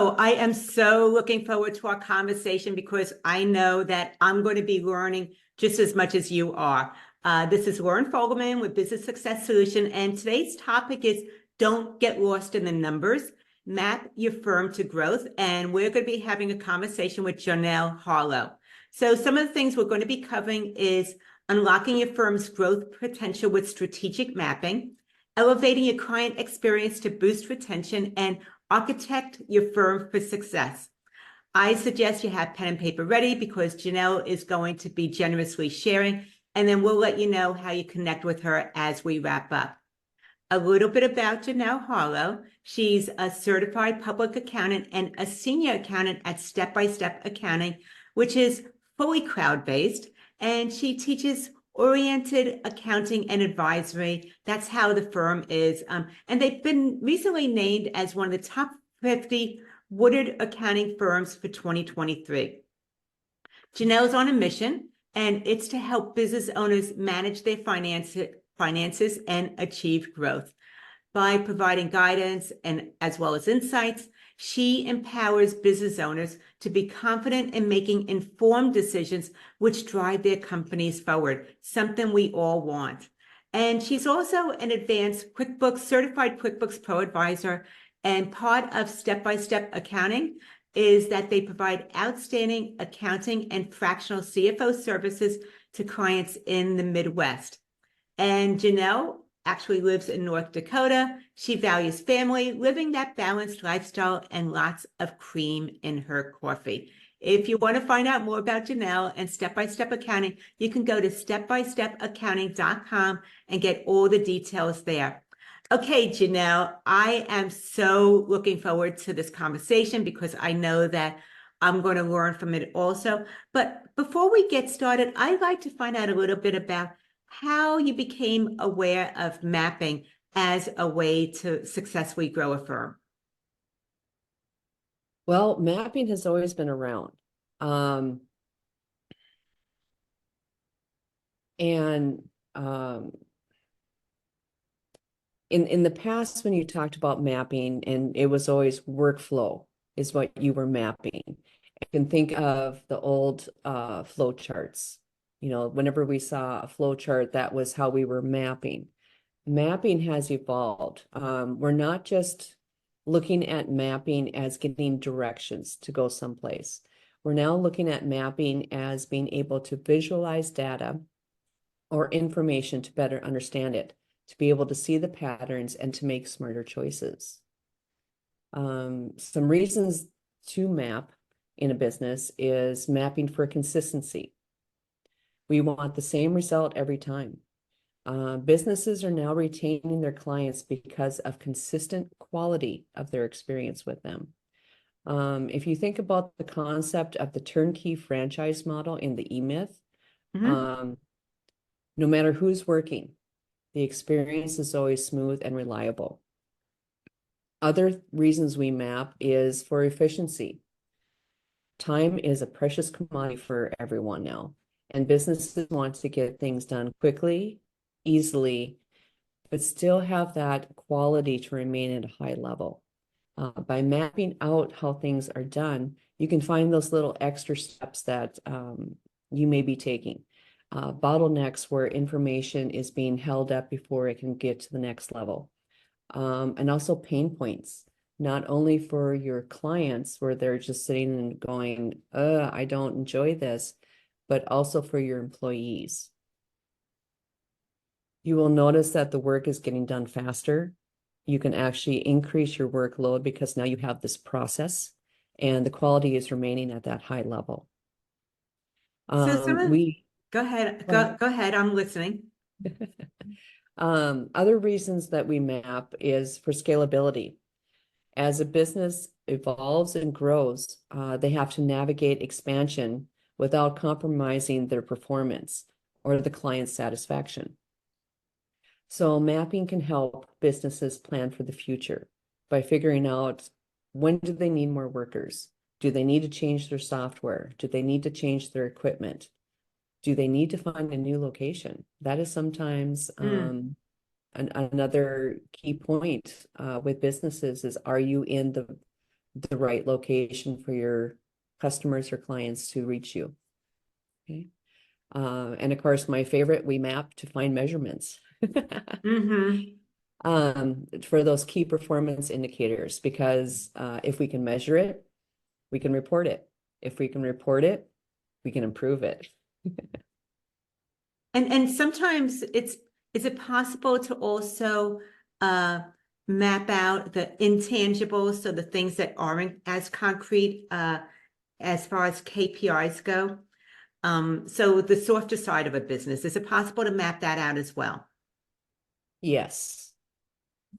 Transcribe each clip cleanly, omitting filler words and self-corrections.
Oh, I am so looking forward to our conversation because I know that I'm going to be learning just as much as you are. This is Lauren Fogelman with Business Success Solution, and today's topic is don't get lost in the numbers, map your firm to growth, and we're going to be having a conversation with Janelle Harlow. So some of the things we're going to be covering is unlocking your firm's growth potential with strategic mapping, elevating your client experience to boost retention, and architect your firm for success. I suggest you have pen and paper ready because Janelle is going to be generously sharing, and then we'll let you know how you connect with her as we wrap up. A little bit about Janelle Harlow. She's a certified public accountant and a senior accountant at Step by Step Accounting, which is fully cloud-based, and she teaches oriented accounting and advisory. That's how the firm is. And they've been recently named as one of the top 50 Woodard accounting firms for 2023. Janelle's on a mission, and it's to help business owners manage their finances and achieve growth. By providing guidance and as well as insights, she empowers business owners to be confident in making informed decisions which drive their companies forward, something we all want. And she's also an advanced QuickBooks, certified QuickBooks Pro advisor, and part of Step by Step Accounting is that they provide outstanding accounting and fractional CFO services to clients in the Midwest. And Janelle actually lives in North Dakota. She values family, living that balanced lifestyle, and lots of cream in her coffee. If you want to find out more about Janelle and Step by Step Accounting, you can go to stepbystepaccounting.com and get all the details there. Okay, Janelle, I am so looking forward to this conversation because I know that I'm going to learn from it also. But before we get started, I'd like to find out a little bit about how you became aware of mapping as a way to successfully grow a firm. Well, mapping has always been around. In the past, when you talked about mapping, and it was always workflow is what you were mapping. You can think of the old flow charts. You know, whenever we saw a flow chart, that was how we were mapping. Mapping has evolved. We're not just looking at mapping as getting directions to go someplace. We're now looking at mapping as being able to visualize data or information to better understand it, to be able to see the patterns and to make smarter choices. Some reasons to map in a business is mapping for consistency. We want the same result every time. Businesses are now retaining their clients because of consistent quality of their experience with them. If you think about the concept of the turnkey franchise model in the E-Myth, no matter who's working, the experience is always smooth and reliable. Other reasons we map is for efficiency. Time is a precious commodity for everyone now, and businesses want to get things done quickly, easily, but still have that quality to remain at a high level. By mapping out how things are done, you can find those little extra steps that you may be taking. Bottlenecks where information is being held up before it can get to the next level. And also pain points, not only for your clients where they're just sitting and going, I don't enjoy this, but also for your employees. You will notice that the work is getting done faster. You can actually increase your workload because now you have this process and the quality is remaining at that high level. Go ahead, I'm listening. Other reasons that we map is for scalability. As a business evolves and grows, they have to navigate expansion without compromising their performance or the client's satisfaction. So mapping can help businesses plan for the future by figuring out, when do they need more workers? Do they need to change their software? Do they need to change their equipment? Do they need to find a new location? That is sometimes another key point with businesses is, are you in the right location for your customers or clients to reach you. Okay. And of course, my favorite, we map to find measurements. Mm-hmm. For those key performance indicators, because if we can measure it, we can report it. If we can report it, we can improve it. And sometimes is it possible to also uh map out the intangibles, so the things that aren't as concrete as far as KPIs go? So the softer side of a business, is it possible to map that out as well? Yes.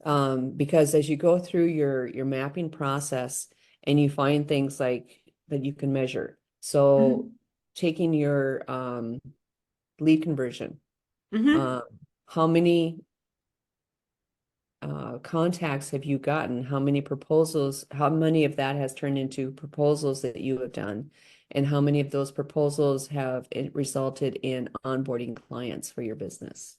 Because as you go through your mapping process and you find things like that you can measure. So Mm-hmm. taking your lead conversion, Mm-hmm. um, how many contacts have you gotten? How many proposals, how many of that has turned into proposals that you have done? And how many of those proposals have resulted in onboarding clients for your business?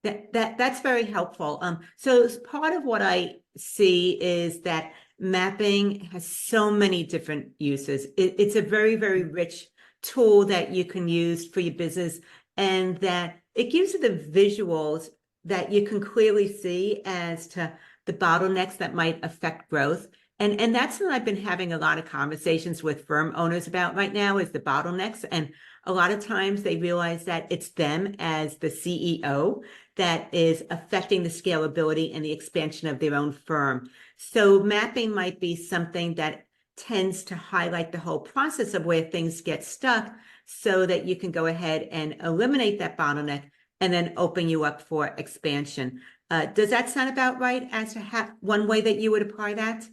That's very helpful. So part of what I see is that mapping has so many different uses. It's a very, very rich tool that you can use for your business, and that it gives you the visuals that you can clearly see as to the bottlenecks that might affect growth. And that's what I've been having a lot of conversations with firm owners about right now, is the bottlenecks. And a lot of times they realize that it's them as the CEO that is affecting the scalability and the expansion of their own firm. So mapping might be something that tends to highlight the whole process of where things get stuck, so that you can go ahead and eliminate that bottleneck and then open you up for expansion. Does that sound about right as to one way that you would apply that?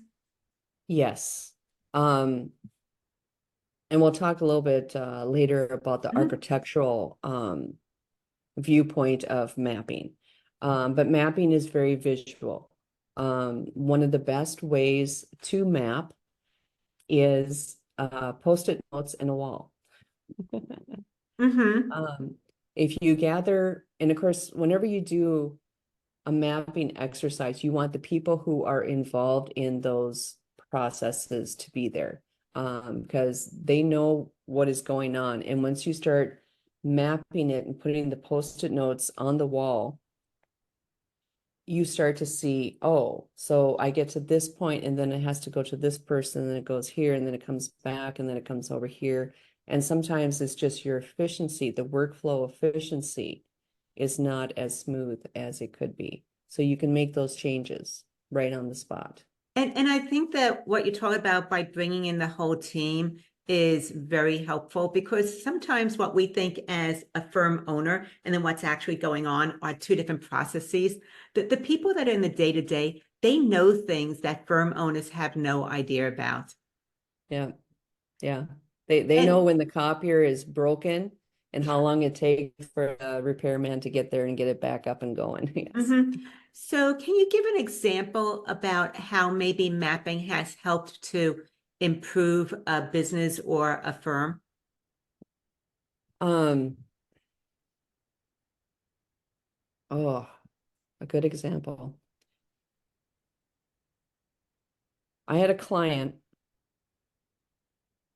Yes. Um, and we'll talk a little bit later about the Mhm. architectural viewpoint of mapping. But mapping is very visual. One of the best ways to map is post-it notes in a wall. Mm-hmm. Um, if you gather, and of course, whenever you do a mapping exercise, you want the people who are involved in those processes to be there, because they know what is going on. And once you start mapping it and putting the post-it notes on the wall, you start to see, oh, so I get to this point and then it has to go to this person, and then it goes here, and then it comes back, and then it comes over here. And sometimes it's just your efficiency, the workflow efficiency is not as smooth as it could be. So you can make those changes right on the spot. And I think that what you talk about by bringing in the whole team is very helpful, because sometimes what we think as a firm owner and then what's actually going on are two different processes. The people that are in the day-to-day, they know things that firm owners have no idea about. Yeah, yeah. They know And when the copier is broken and how long it takes for a repairman to get there and get it back up and going. Yes. mhm. So can you give an example about how maybe mapping has helped to improve a business or a firm? Um, oh, a good example. I had a client,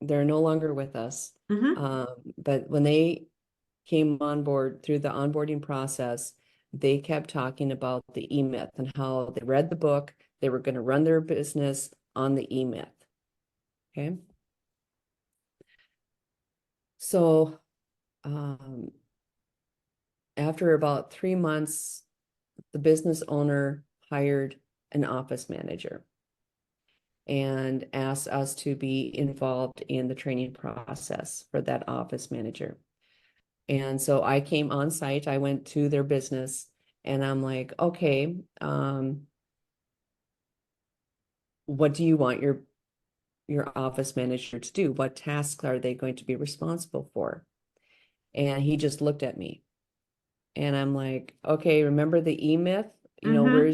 they're no longer with us. Hmm. But when they came on board through the onboarding process, they kept talking about the E-Myth and how they read the book, they were going to run their business on the E-Myth. Okay. So um, after about 3 months, the business owner hired an office manager and asked us to be involved in the training process for that office manager. And so I came on site, I went to their business, and I'm like, okay, what do you want your office manager to do? What tasks are they going to be responsible for? And he just looked at me, and I'm like, okay, remember the E-Myth? You know, Hmm.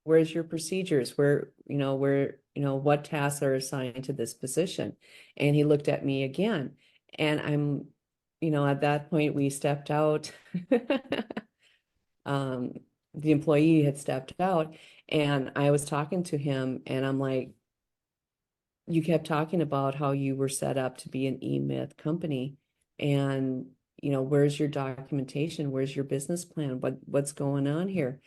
where's your procedures? What tasks are assigned to this position? And he looked at me again, and at that point we stepped out. um, the employee had stepped out, and I was talking to him, and I'm like, you kept talking about how you were set up to be an e-myth company, and where's your documentation? Where's your business plan? What's going on here?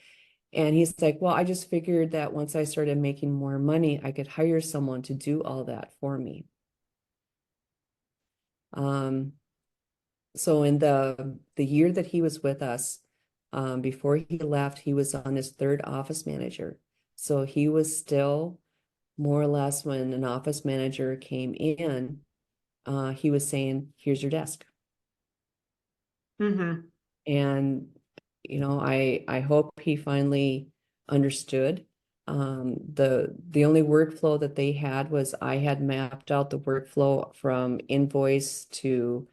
And he's like, well, I just figured that once I started making more money, I could hire someone to do all that for me. So in the year that he was with us, before he left, he was on his third office manager. So he was still more or less, when an office manager came in, he was saying, here's your desk. Mm-hmm. And, I hope he finally understood. The only workflow that they had was, I had mapped out the workflow from invoice to,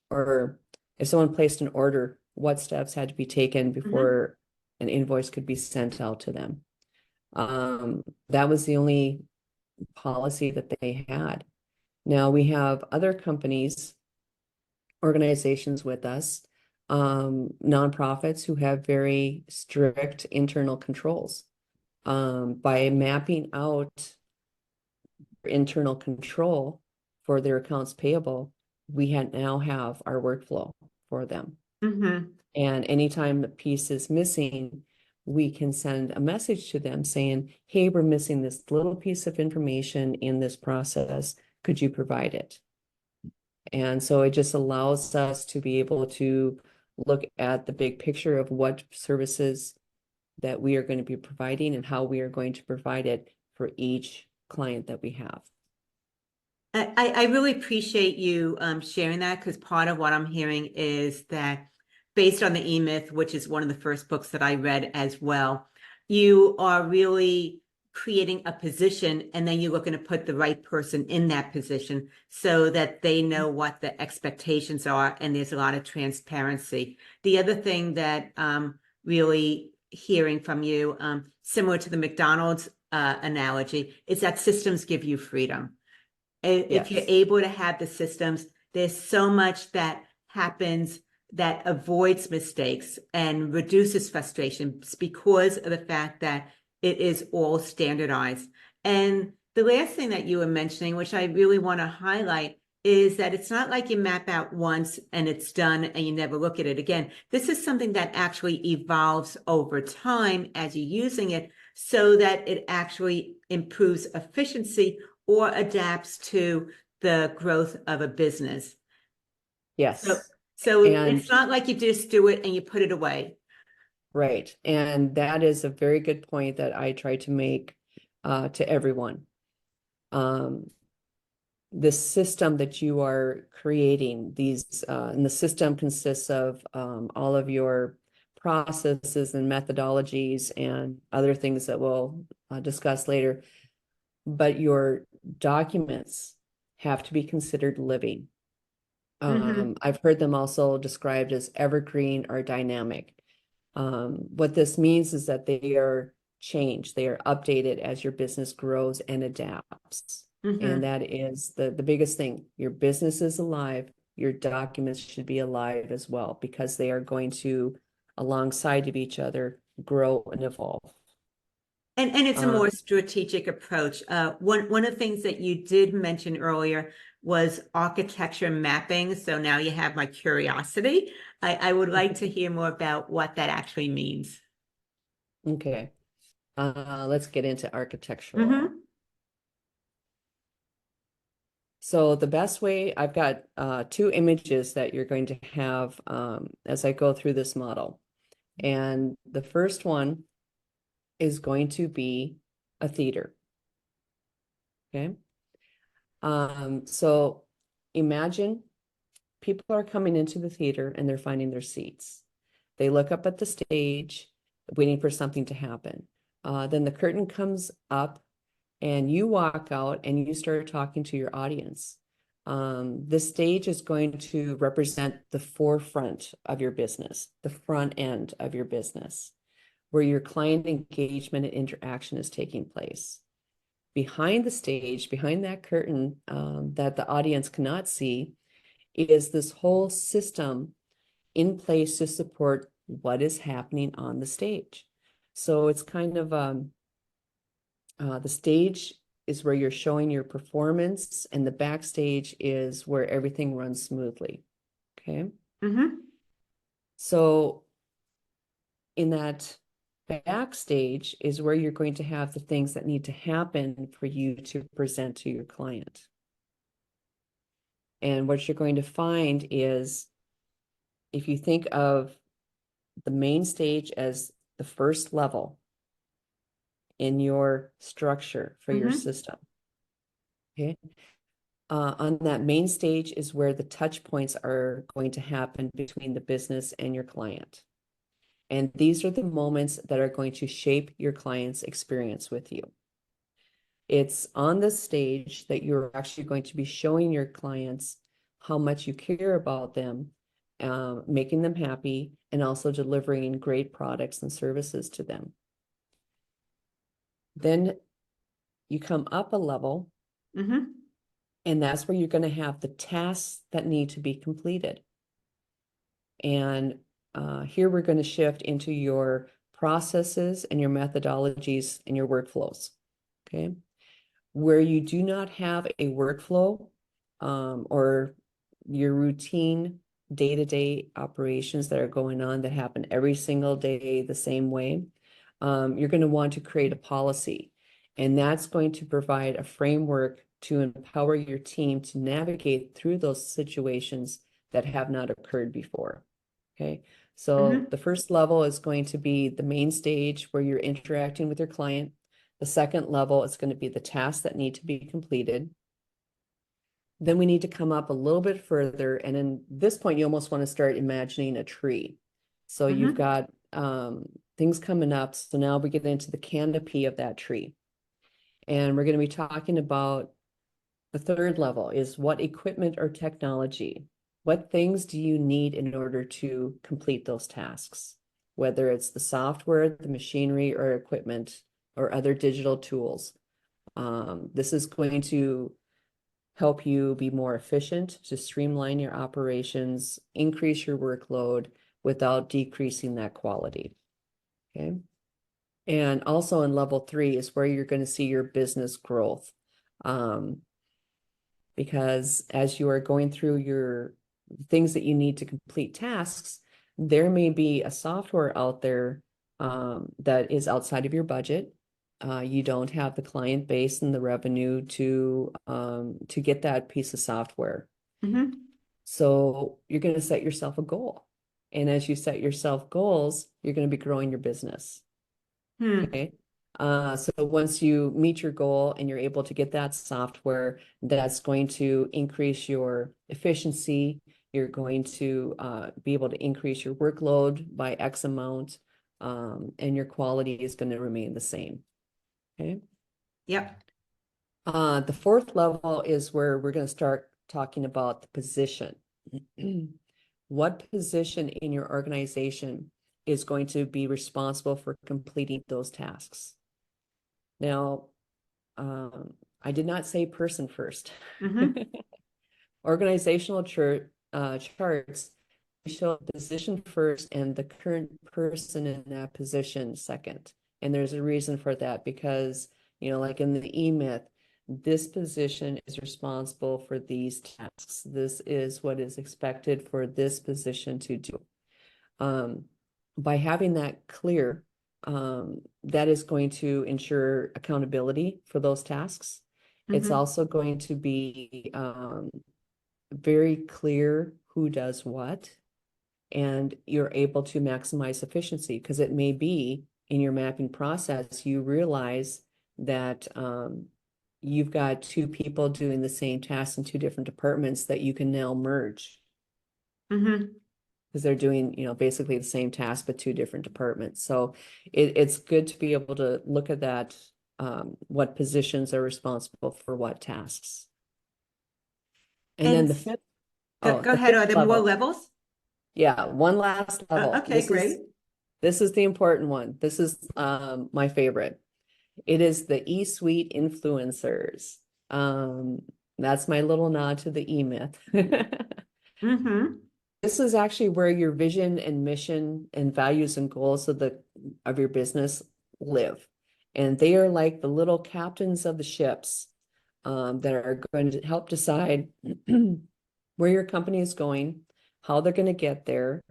or if someone placed an order, what steps had to be taken before an invoice could be sent out to them. That was the only policy that they had. Now we have other companies, organizations with us, nonprofits who have very strict internal controls. By mapping out internal control for their accounts payable, we now have our workflow for them. Mm-hmm. And anytime the piece is missing, we can send a message to them saying, hey, we're missing this little piece of information in this process. Could you provide it? And so it just allows us to be able to look at the big picture of what services that we are going to be providing and how we are going to provide it for each client that we have. I really appreciate you sharing that, because part of what I'm hearing is that, based on the E-Myth, which is one of the first books that I read as well, you are really creating a position, and then you're looking to put the right person in that position so that they know what the expectations are, and there's a lot of transparency. The other thing that really hearing from you, similar to the McDonald's analogy, is that systems give you freedom. If you're Yes. able to have the systems, there's so much that happens that avoids mistakes and reduces frustration because of the fact that it is all standardized. And the last thing that you were mentioning, which I really want to highlight, is that it's not like you map out once and it's done and you never look at it again. This is something that actually evolves over time as you're using it, so that it actually improves efficiency or adapts to the growth of a business. Yes. So And it's not like you just do it and you put it away. right. And that is a very good point that I try to make to everyone. The system that you are creating, and the system consists of all of your processes and methodologies and other things that we'll discuss later. But your documents have to be considered living. I've heard them also described as evergreen or dynamic. What this means is that they are changed, they are updated as your business grows and adapts. And that is the biggest thing. Your business is alive, your documents should be alive as well, because they are going to, alongside of each other, grow and evolve. And it's a more strategic approach. One of the things that you did mention earlier was architecture mapping. So now you have my curiosity. I would like to hear more about what that actually means. Okay. Let's get into architectural. Mm-hmm. So the best way, I've got two images that you're going to have as I go through this model. And the first one is going to be a theater. Okay. So imagine people are coming into the theater and they're finding their seats. They look up at the stage, waiting for something to happen. Then the curtain comes up and you walk out and you start talking to your audience. This stage is going to represent the forefront of your business, the front end of your business, where your client engagement and interaction is taking place. Behind the stage, behind that curtain that the audience cannot see, is this whole system in place to support what is happening on the stage. So it's kind of the stage is where you're showing your performance, and the backstage is where everything runs smoothly. Okay. Mm-hmm. So in that backstage is where you're going to have the things that need to happen for you to present to your client. And what you're going to find is, if you think of the main stage as the first level in your structure for your Mm-hmm. system, okay? On that main stage is where the touch points are going to happen between the business and your client. And these are the moments that are going to shape your client's experience with you. It's on this stage that you're actually going to be showing your clients how much you care about them, making them happy, and also delivering great products and services to them. Then you come up a level, Mm-hmm. and that's where you're going to have the tasks that need to be completed. And here we're going to shift into your processes and your methodologies and your workflows. Okay. Where you do not have a workflow, or your routine day-to-day operations that are going on that happen every single day the same way, you're going to want to create a policy. And that's going to provide a framework to empower your team to navigate through those situations that have not occurred before. Okay. So Mm-hmm. the first level is going to be the main stage where you're interacting with your client. The second level is going to be the tasks that need to be completed. Then we need to come up a little bit further. And in this point, you almost want to start imagining a tree. So you've Mm-hmm. got things coming up. So now we get into the canopy of that tree. And we're going to be talking about the third level is what equipment or technology, what things do you need in order to complete those tasks? Whether it's the software, the machinery, or equipment, or other digital tools. This is going to help you be more efficient, to streamline your operations, increase your workload without decreasing that quality. Okay. And also in level 3 is where you're going to see your business growth. Because as you are going through your things that you need to complete tasks, there may be a software out there that is outside of your budget. You don't have the client base and the revenue to get that piece of software. Mm-hmm. So you're going to set yourself a goal. And as you set yourself goals, you're going to be growing your business. Hmm. Okay. So once you meet your goal and you're able to get that software, that's going to increase your efficiency. You're going to be able to increase your workload by X amount, and your quality is going to remain the same. Okay. Yep. The fourth level is where we're going to start talking about the position. What position in your organization is going to be responsible for completing those tasks? Now, I did not say person first. Mm-hmm. Organizational charts show position first and the current person in that position second. And there's a reason for that because, like in the E-Myth, this position is responsible for these tasks. This is what is expected for this position to do. By having that clear, that is going to ensure accountability for those tasks. It's Mm-hmm. also going to be very clear who does what, and you're able to maximize efficiency because it may be in your mapping process, you realize that you've got two people doing the same task in two different departments that you can now merge Mm-hmm. because they're doing, basically the same task, but two different departments. So it's good to be able to look at that, what positions are responsible for what tasks. And then And the fifth, go the ahead. Are fifth there more level. levels? Yeah, one last level. Okay, great. This is the important one. This is my favorite. It is the E-Suite influencers. That's my little nod to the E-Myth. Mm-hmm. This is actually where your vision and mission and values and goals of your business live. And they are like the little captains of the ships that are going to help decide where your company is going, how they're going to get there,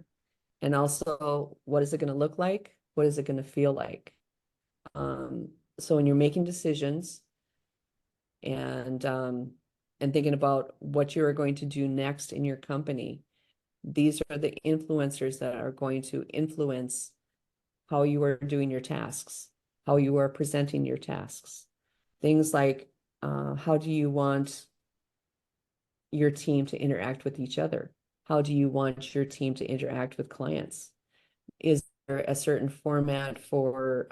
and also what is it going to look like? What is it going to feel like? Um, so when you're making decisions and thinking about what you are going to do next in your company, these are the influencers that are going to influence how you are doing your tasks, how you are presenting your tasks. Things like how do you want your team to interact with each other? How do you want your team to interact with clients? Is there a certain format for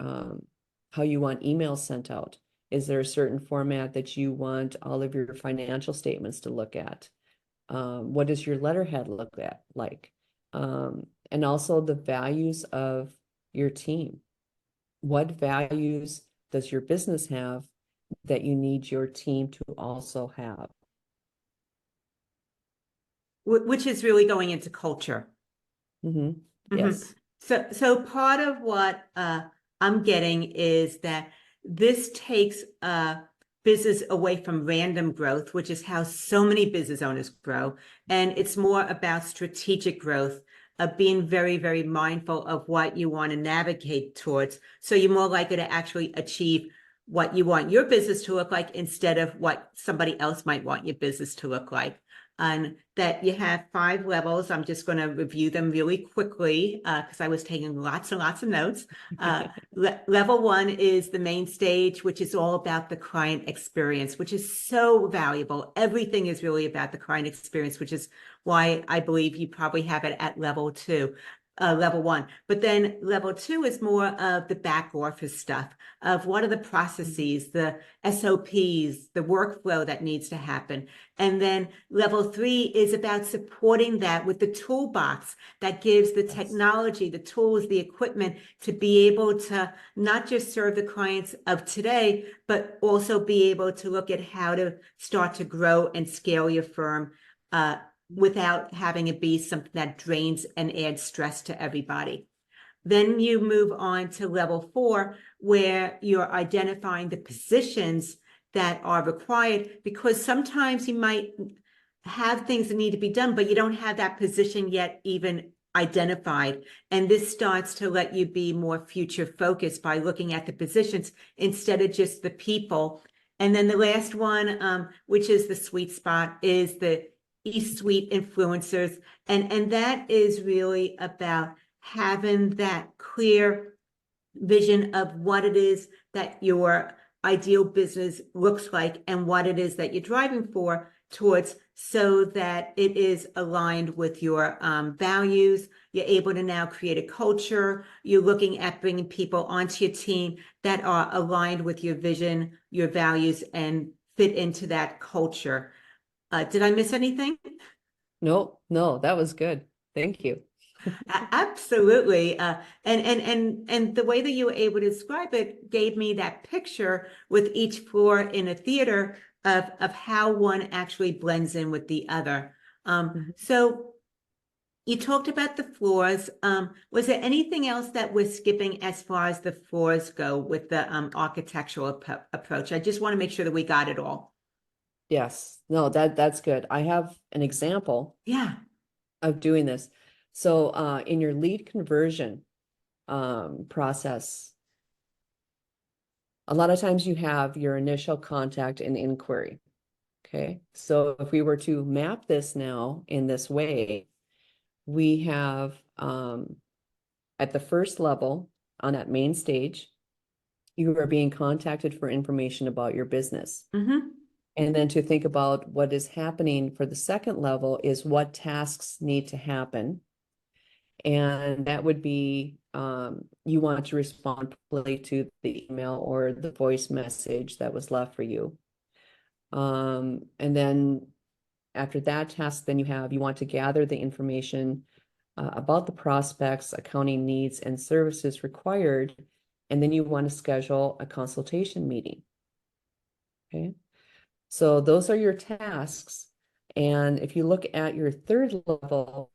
how you want emails sent out? Is there a certain format that you want all of your financial statements to look at? What does your letterhead look at like? And also the values of your team. What values does your business have that you need your team to also have? Which is really going into culture. Mm-hmm. Mhm. Yes. So part of what I'm getting is that this takes business away from random growth, which is how so many business owners grow, and it's more about strategic growth, of being very, very mindful of what you want to navigate towards. So you're more likely to actually achieve what you want your business to look like instead of what somebody else might want your business to look like. And that you have 5 levels. I'm just going to review them really quickly because I was taking lots and lots of notes. Level 1 is the main stage, which is all about the client experience, which is so valuable. Everything is really about the client experience, which is why I believe you probably have it at level 2. Level 1. But then level 2 is more of the back office stuff of what are the processes, the SOPs, the workflow that needs to happen. And then level 3 is about supporting that with the toolbox that gives the technology, the tools, the equipment to be able to not just serve the clients of today, but also be able to look at how to start to grow and scale your firm without having it be something that drains and adds stress to everybody. Then you move on to level 4, where you're identifying the positions that are required, because sometimes you might have things that need to be done, but you don't have that position yet even identified. And this starts to let you be more future focused by looking at the positions instead of just the people. And then the last one, which is the sweet spot, is the E-suite influencers. And that is really about having that clear vision of what it is that your ideal business looks like and what it is that you're driving for towards, so that it is aligned with your values. You're able to now create a culture. You're looking at bringing people onto your team that are aligned with your vision, your values, and fit into that culture. Did I miss anything? No, no, that was good. Thank you. Absolutely. And the way that you were able to describe it gave me that picture with each floor in a theater of how one actually blends in with the other. So you talked about the floors. Was there anything else that we're skipping as far as the floors go with the architectural approach? I just want to make sure that we got it all. Yes, no, that's good. I have an example Yeah. of doing this. So in your lead conversion process, a lot of times you have your initial contact and inquiry. Okay, so if we were to map this now in this way, we have at the first level on that main stage, you are being contacted for information about your business. Mm-hmm. And then to think about what is happening for the second level is what tasks need to happen. And that would be you want to respond promptly to the email or the voice message that was left for you. And then after that task, then you want to gather the information about the prospects, accounting needs, and services required. And then you want to schedule a consultation meeting. Okay. So those are your tasks. And if you look at your third level,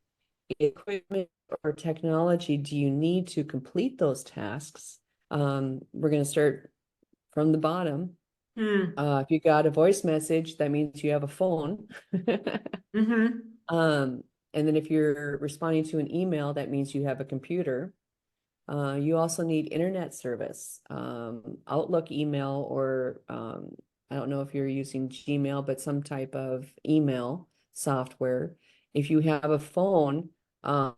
equipment or technology do you need to complete those tasks? We're going to start from the bottom. Hmm. If you got a voice message, that means you have a phone. Mm-hmm. And then if you're responding to an email, that means you have a computer. You also need internet service, Outlook email, or I don't know if you're using Gmail, but some type of email software. If you have a phone, are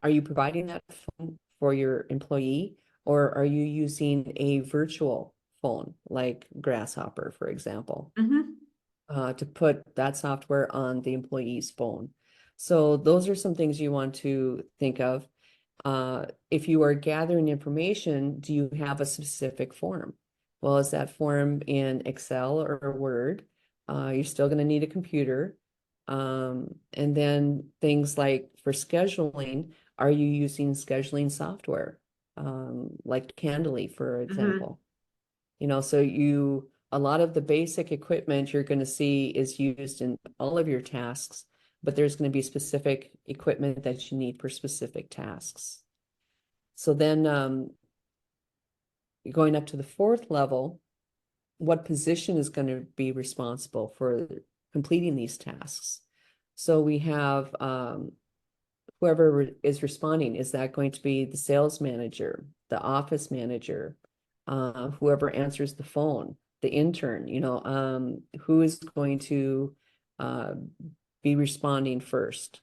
you providing that phone for your employee, or are you using a virtual phone like Grasshopper, for example, Mm-hmm. to put that software on the employee's phone? So those are some things you want to think of. If you are gathering information, do you have a specific form? Well, is that form in Excel or Word? You're still going to need a computer. And then things like for scheduling, are you using scheduling software? Like Candly, for Mm-hmm. example. So a lot of the basic equipment you're going to see is used in all of your tasks, but there's going to be specific equipment that you need for specific tasks. So then going up to the fourth level, what position is going to be responsible for completing these tasks? So we have whoever is responding, is that going to be the sales manager, the office manager, whoever answers the phone, the intern, who is going to uh, be responding first?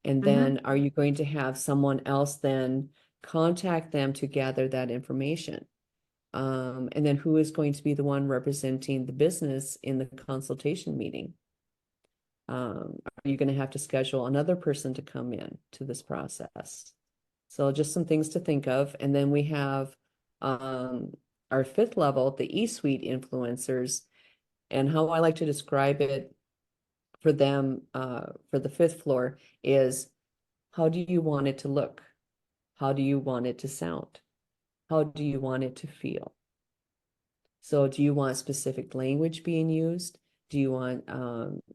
And Mm-hmm. then are you going to have someone else then contact them to gather that information? And then who is going to be the one representing the business in the consultation meeting? Are you going to have to schedule another person to come in to this process? So just some things to think of. And then we have our fifth level, the E-suite influencers, and how I like to describe it for them for the fifth floor is, how do you want it to look? How do you want it to sound? How do you want it to feel? So do you want specific language being used? Do you want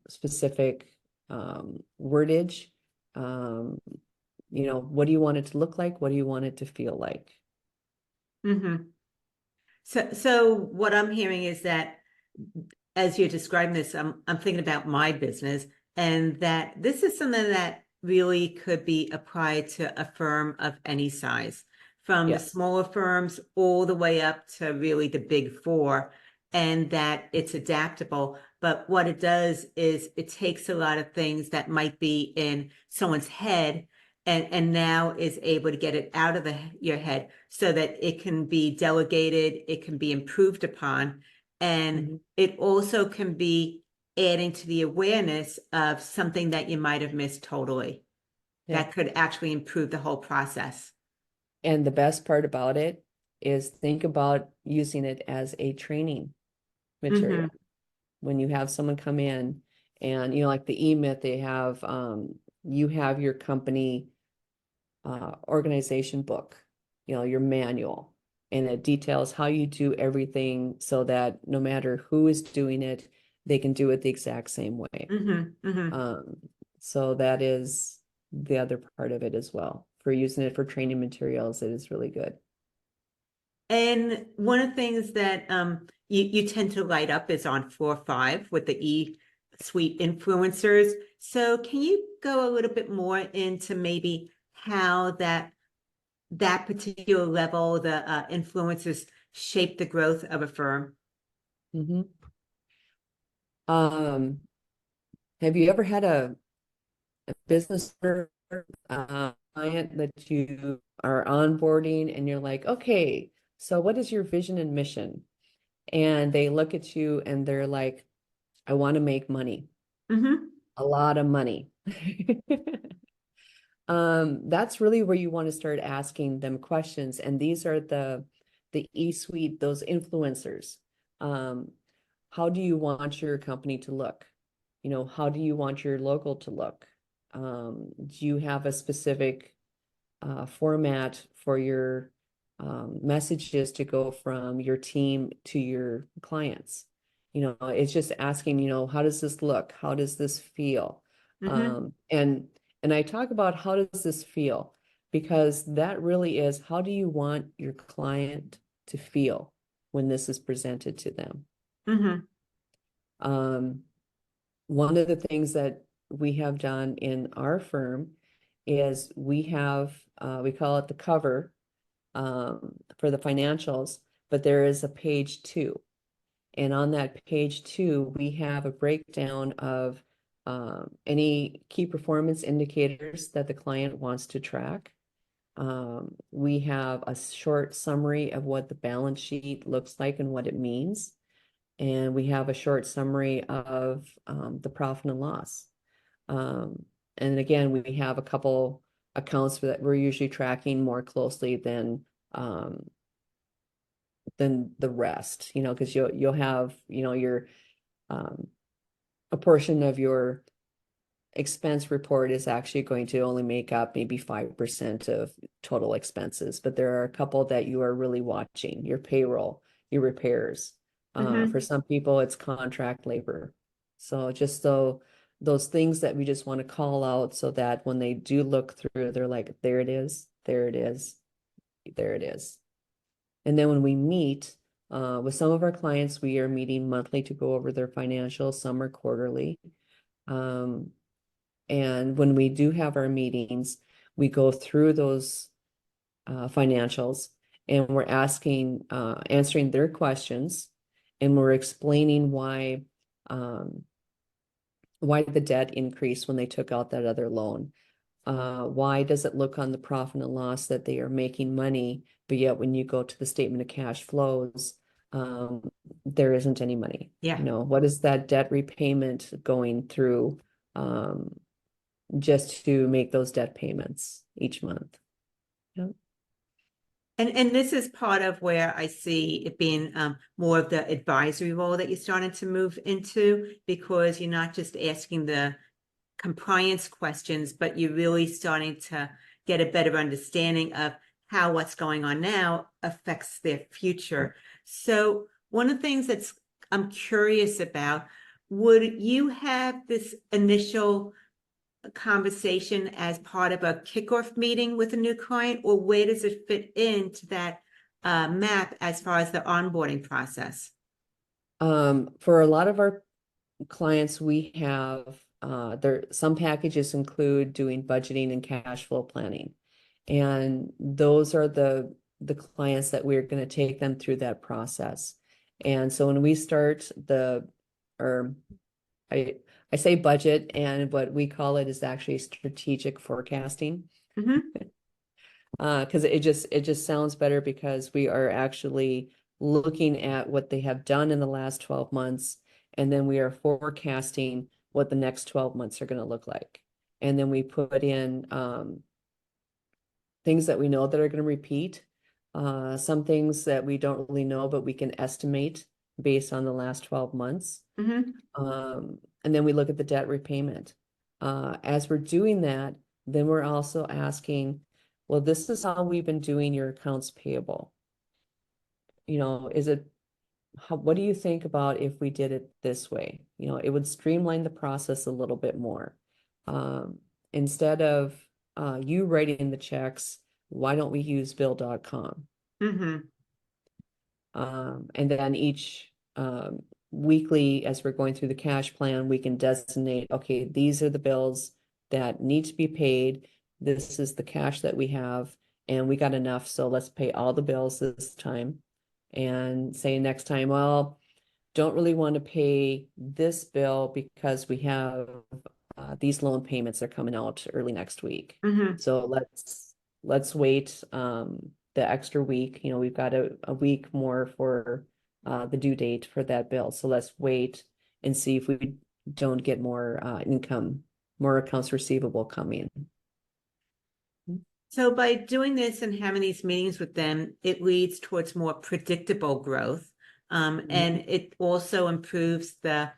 specific wordage? Um, what do you want it to look like? What do you want it to feel like? Mm-hmm. So what I'm hearing is that as you're describing this, I'm thinking about my business, and that this is something that really could be applied to a firm of any size, from the Yes. smaller firms all the way up to really the big four, and that it's adaptable. But what it does is it takes a lot of things that might be in someone's head, and now is able to get it out of your head so that it can be delegated, it can be improved upon, and Mhm. it also can be adding to the awareness of something that you might have missed totally. Yeah. That could actually improve the whole process. And the best part about it is think about using it as a training Mm-hmm. material. When you have someone come in and, like the E-Myth, they have, you have your company organization book, your manual, and it details how you do everything so that no matter who is doing it, they can do it the exact same way. Mm-hmm. Mm-hmm. Um, so that is the other part of it as well. For using it for training materials, it is really good. And one of the things that you tend to light up is on 4 5 with the E-suite influencers. So can you go a little bit more into maybe how that particular level, the influencers shape the growth of a firm? Mhm. Um, have you ever had a business owner, client that you are onboarding and you're like, okay, so what is your vision and mission? And they look at you and they're like, I want to make money, Mm-hmm. a lot of money. That's really where you want to start asking them questions. And these are the E-suite, those influencers. Um, how do you want your company to look? How do you want your logo to look? Do you have a specific format for your messages to go from your team to your clients? It's just asking, how does this look? How does this feel? Mm-hmm. And I talk about how does this feel, because that really is, how do you want your client to feel? when this is presented to them. Mm-hmm. One of the things that we have done in our firm is we have, we call it the cover for the financials, but there is a page 2. And on that page 2, we have a breakdown of any key performance indicators that the client wants to track. We have a short summary of what the balance sheet looks like and what it means. And we have a short summary of the profit and loss. And again, we have a couple accounts that we're usually tracking more closely than the rest, you know, because you'll have, you know, your a portion of your expense report is actually going to only make up maybe 5% of total expenses, but there are a couple that you are really watching: your payroll, your repairs. For some people, it's contract labor. So just those things that we just want to call out so that when they do look through, they're like, there it is, there it is, there it is. And then when we meet with some of our clients, we are meeting monthly to go over their financials, some are quarterly. And when we do have our meetings, we go through those financials, and we're asking, answering their questions, and we're explaining why the debt increased when they took out that other loan. Why does it look on the profit and loss that they are making money, but yet when you go to the statement of cash flows, there isn't any money? Yeah. You know, what is that debt repayment going through just to make those debt payments each month? Yeah. And this is part of where I see it being more of the advisory role that you're starting to move into, because you're not just asking the compliance questions, but you're really starting to get a better understanding of how what's going on now affects their future. So one of the things that's I'm curious about, would you have this initial conversation as part of a kickoff meeting with a new client, or where does it fit into that map as far as the onboarding process? For a lot of our clients, we have some packages include doing budgeting and cash flow planning, and those are the clients that we're going to take them through that process. And so when we start or I say budget, and what we call it is actually strategic forecasting. Because it just sounds better, because we are actually looking at what they have done in the last 12 months, and then we are forecasting what the next 12 months are going to look like. And then we put in things that we know that are going to repeat, some things that we don't really know, but we can estimate based on the last 12 months. And then we look at the debt repayment. As we're doing that, then we're also asking, well, this is how we've been doing your accounts payable. You know, what do you think about if we did it this way? You know, it would streamline the process a little bit more. Instead of you writing the checks, why don't we use bill.com? And then each weekly, as we're going through the cash plan, we can designate, okay, these are the bills that need to be paid. This is the cash that we have, and we got enough, so let's pay all the bills this time. And say next time, well, don't really want to pay this bill because we have these loan payments are coming out early next week. So let's wait the extra week. You know, we've got a week more for the due date for that bill. So let's wait and see if we don't get more more accounts receivable coming. So by doing this and having these meetings with them, it leads towards more predictable growth. And it also improves the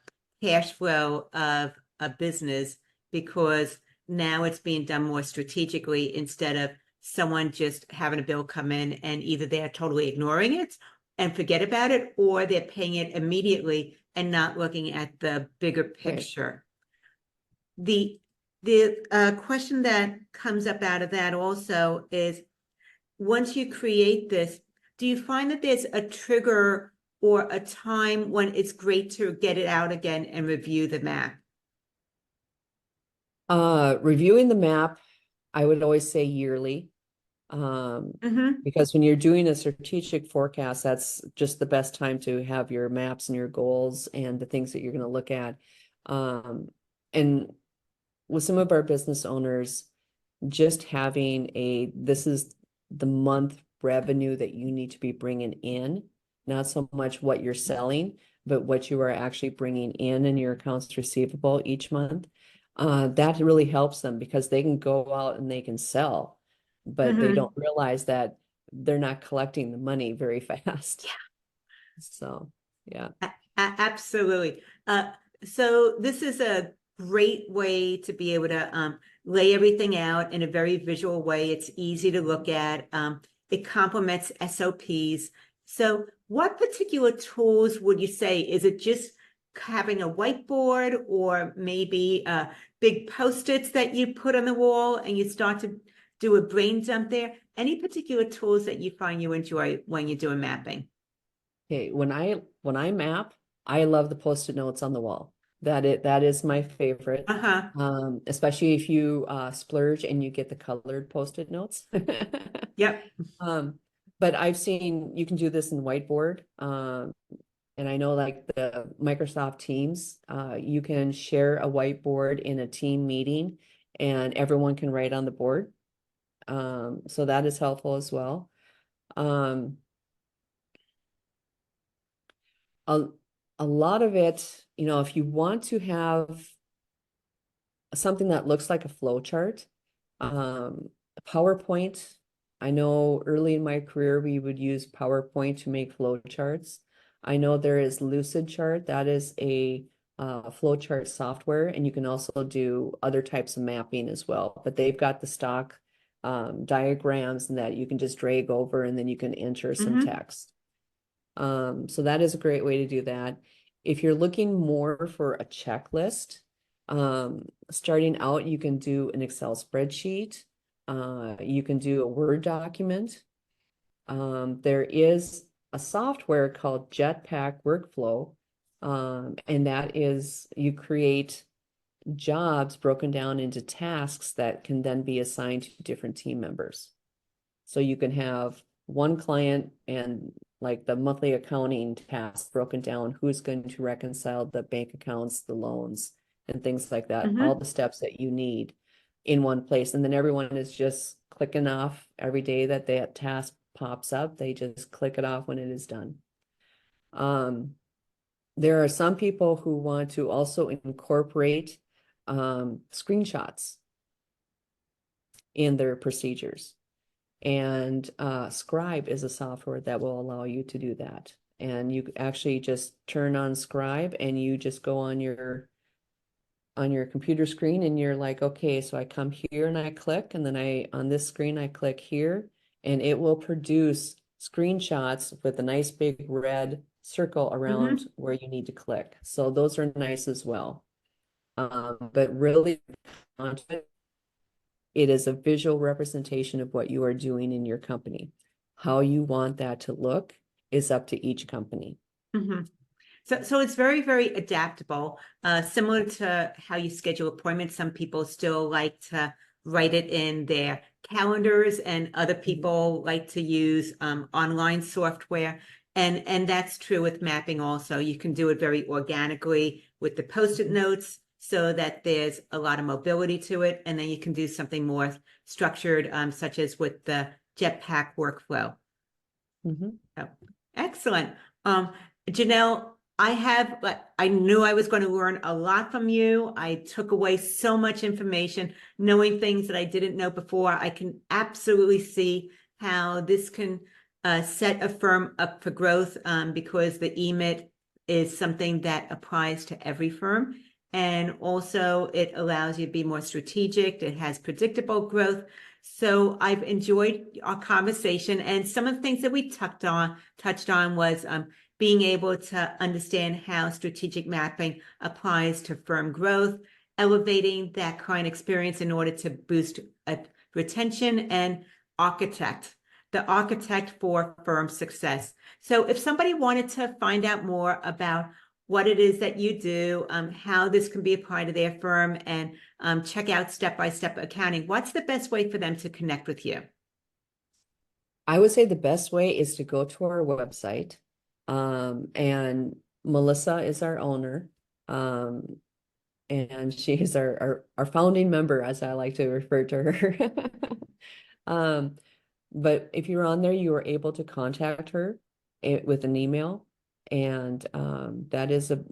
cash flow of a business, because now it's being done more strategically, instead of someone just having a bill come in and either they're totally ignoring it and forget about it, or they're paying it immediately and not looking at the bigger picture. Right. The question that comes up out of that also is, once you create this, do you find that there's a trigger or a time when it's great to get it out again and review the map? Reviewing the map, I would always say yearly. Mm-hmm. Because when you're doing a strategic forecast, that's just the best time to have your maps and your goals and the things that you're going to look at. And with some of our business owners, just having this is the month revenue that you need to be bringing in, not so much what you're selling, but what you are actually bringing in your accounts receivable each month. That really helps them because they can go out and they can sell, but they don't Mm-hmm. realize that they're not collecting the money very fast. So, yeah. Absolutely. So this is a great way to be able to lay everything out in a very visual way. It's easy to look at. It complements SOPs. So what particular tools would you say? Is it just having a whiteboard or maybe big Post-its that you put on the wall and you start to do a brain dump there? Any particular tools that you find you enjoy when you're doing mapping? Okay, when I map, I love the post-it notes on the wall. That is my favorite. Uh-huh. Especially if you splurge and you get the colored post-it notes. Yep. Um, but I've seen you can do this in whiteboard. And I know like the Microsoft Teams, you can share a whiteboard in a team meeting and everyone can write on the board. So that is helpful as well. Um, a, a lot of it, if you want to have something that looks like a flow chart, PowerPoint, I know early in my career we would use PowerPoint to make flow charts. I know there is Lucid Chart, that is a flow chart software, and you can also do other types of mapping as well. But they've got the stock diagrams and that you can just drag over and then you can enter some Mm-hmm. text. So that is a great way to do that. If you're looking more for a checklist, starting out, you can do an Excel spreadsheet. You can do a Word document. There is a software called Jetpack Workflow, and that is you create jobs broken down into tasks that can then be assigned to different team members. So you can have one client and like the monthly accounting task broken down, who's going to reconcile the bank accounts, the loans, and things like that, all Mm-hmm. the steps that you need in one place. And then everyone is just clicking off every day that that task pops up. They just click it off when it is done. There are some people who want to also incorporate screenshots in their procedures. And Scribe is a software that will allow you to do that. And you actually just turn on Scribe and you just go on your computer screen and you're like, okay, so I come here and I click, and then on this screen I click here, and it will produce screenshots with a nice big red circle around Mm-hmm. where you need to click. So those are nice as well. But really, it is a visual representation of what you are doing in your company. How you want that to look is up to each company. Mm-hmm. So it's very, very adaptable. Similar to how you schedule appointments. Some people still like to write it in their calendars, and other people like to use online software. And that's true with mapping also. You can do it very organically with the Post-it notes so that there's a lot of mobility to it. And then you can do something more structured, such as with the Jetpack workflow. Mhm. Oh, excellent. Um, Janelle, I knew I was going to learn a lot from you. I took away so much information, knowing things that I didn't know before. I can absolutely see how this can set a firm up for growth, because the EMIT is something that applies to every firm. And also it allows you to be more strategic. It has predictable growth. So I've enjoyed our conversation, and some of the things that we touched on was being able to understand how strategic mapping applies to firm growth, elevating that client experience in order to boost retention, and architect the architect for firm success. So if somebody wanted to find out more about what it is that you do, how this can be a part of their firm, and check out step-by-step accounting, what's the best way for them to connect with you? I would say the best way is to go to our website. And Melissa is our owner. And she is our founding member, as I like to refer to her. But if you're on there, you are able to contact her with an email, and that is a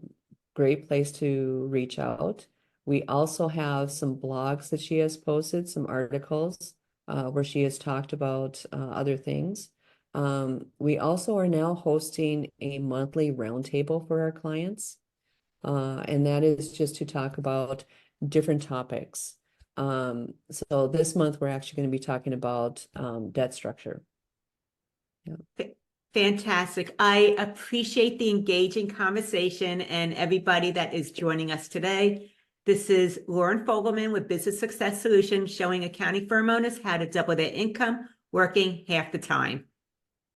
great place to reach out. We also have some blogs that she has posted, some articles where she has talked about other things. We also are now hosting a monthly roundtable for our clients, and that is just to talk about different topics. So this month we're actually going to be talking about debt structure. Yeah. Fantastic. I appreciate the engaging conversation and everybody that is joining us today. This is Lauren Fogelman with Business Success Solutions, showing accounting firm owners how to double their income working half the time.